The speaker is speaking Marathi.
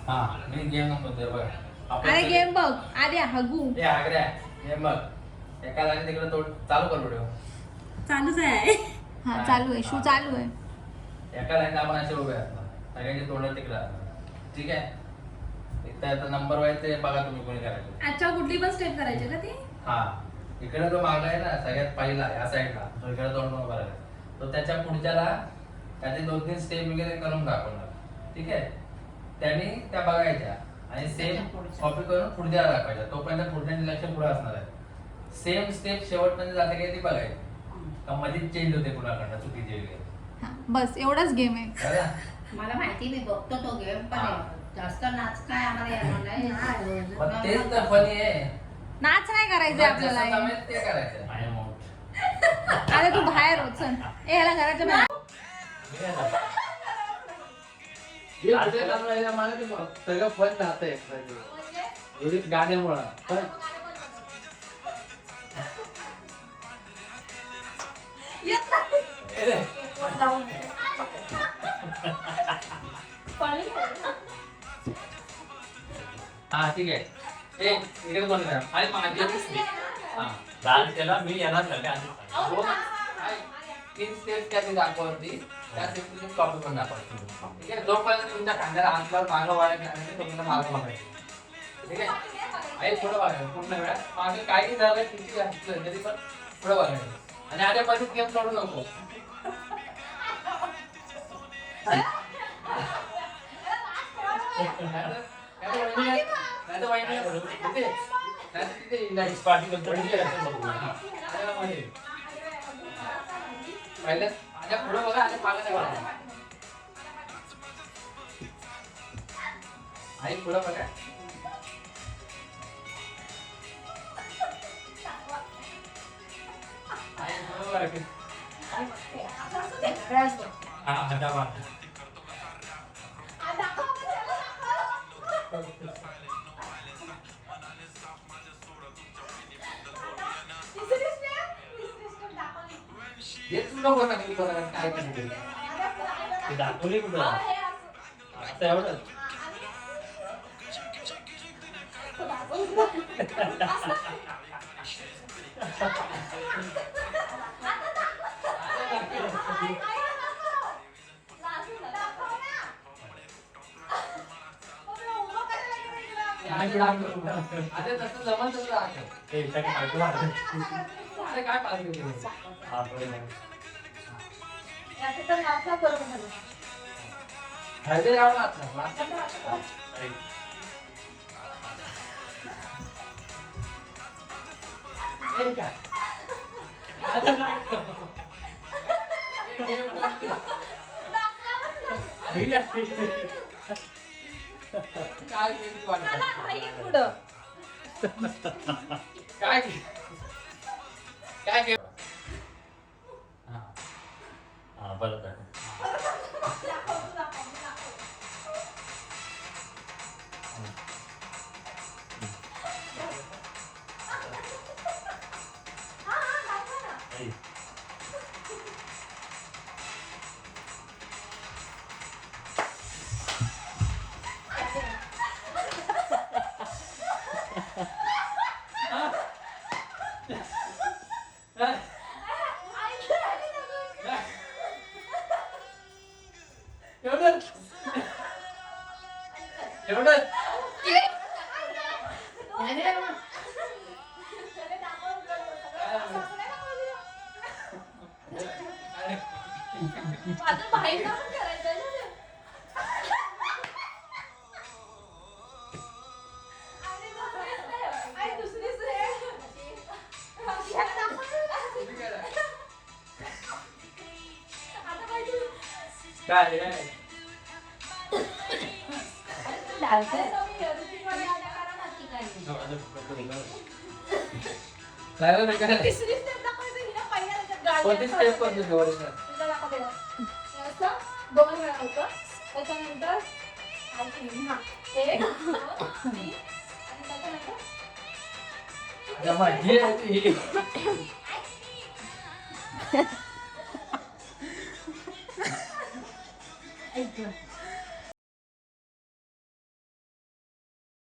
हा मी गेम नंबर बघ. अरे गेम बघ आर्या हगू ए आग्र्या गेम बघ. एका लाईन तिकडे तो चालू कर व्हिडिओ. चालूच आहे. हा चालू आहे. शू चालू आहे. एका लाईन आपण असे उभे असणार. सगळ्यांचे तोंड तिकडे ठीक आहे. एक नंबर वाईज ते बघा तुम्ही कोणी करायचं. अच्छा कुठली पण स्टेप करायची का ती? हा इकडे जो मागला आहे ना सगळ्यात पहिला या साईडला तो इकडे तोंड उभा राहिला तो त्याच्या पुढच्याला त्याचे 2-3 स्टेप वगैरे करून दाखवणार. ठीक आहे. त्यांनी त्या बघायच्या आणि सेम कॉपी करून पुढच्याला दाखवायच्या. तोपर्यंत पुढच्याने लक्ष पुढे असणार आहे. सेम स्टेप शेवटपर्यंत जाते काय ती बघायची का मध्येच चेंज होते कुणाकडनं चुकीचे वगैरे. बस एवढाच गेम आहे. मला माहिती नाही बघतो तो गेम पण जास्त नाच काय आम्हाला येणार नाही. तेच तर फनी आहे. नाच नाही करायचं आपल्याला. ते करायचं. अरे तू बाहेर हो चल. ए ह्याला घराच्या बाहेर. सगळं फन राहतंय गाण्यामुळं. हा ठीक आहे. इकडे कोण आणि डान्स केला मी येणार नाही. 3 स्टेप त्या दाखवती त्या स्टेप तुम्ही कॉपी करून दाखवा. ठीक आहे. जोपर्यंत तुमच्या खांद्याला अंगावर मागं वाढायचं तुम्हाला मागं बघायचं. ठीक आहे. आई पुढं बघायचं पूर्ण वेळात मागे काही झालं किती असलं तरी पण पुढं बघायचं आणि आल्यापासून गेम सोडू नको. पहिल्या माझ्या पुढे बघा आणि मागे नाही बघा. आई पुढे बघा. आई पुढे बघा. काय दाखवली कुठं आता एवढं अरे तसं जमल तसं काय पाहिजे हळदी राव काय काय बरोबर एवढं काय कोणती स्टेप कोणती दोन वेळा होतं त्याच्यानंतर माझी